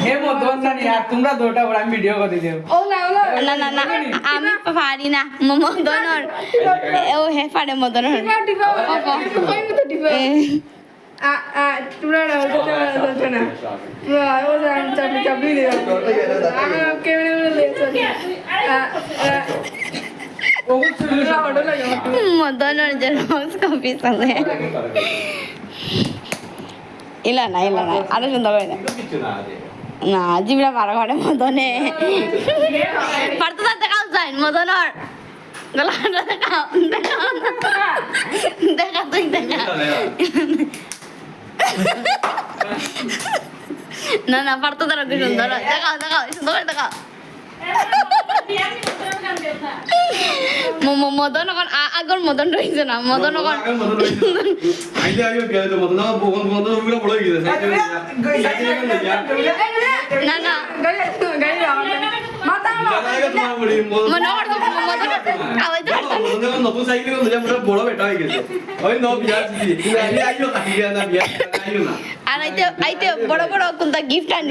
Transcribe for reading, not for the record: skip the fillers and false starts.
হে মদন না यार তোমরা দুটো বড় আমি ভিডিও করে দিও না না না আমি পারি না মদনর ও হে পারে মদনর মদনর যে রোজ কপি চলে ইলা না আরো সুন্দর করে না জিবরা 12 ঘরে মদনে পারতো তাতে কাজ যায় মদনর গলাটা দেখাও দেখা তুই দেখা না পারতো তারা কি সুন্দর দেখাও সুন্দর করে দেখাও মদন এখন আগর মদন রয়েছে না মদন এখন না না আর আইতে বড় বড় কোনটা গিফট আনি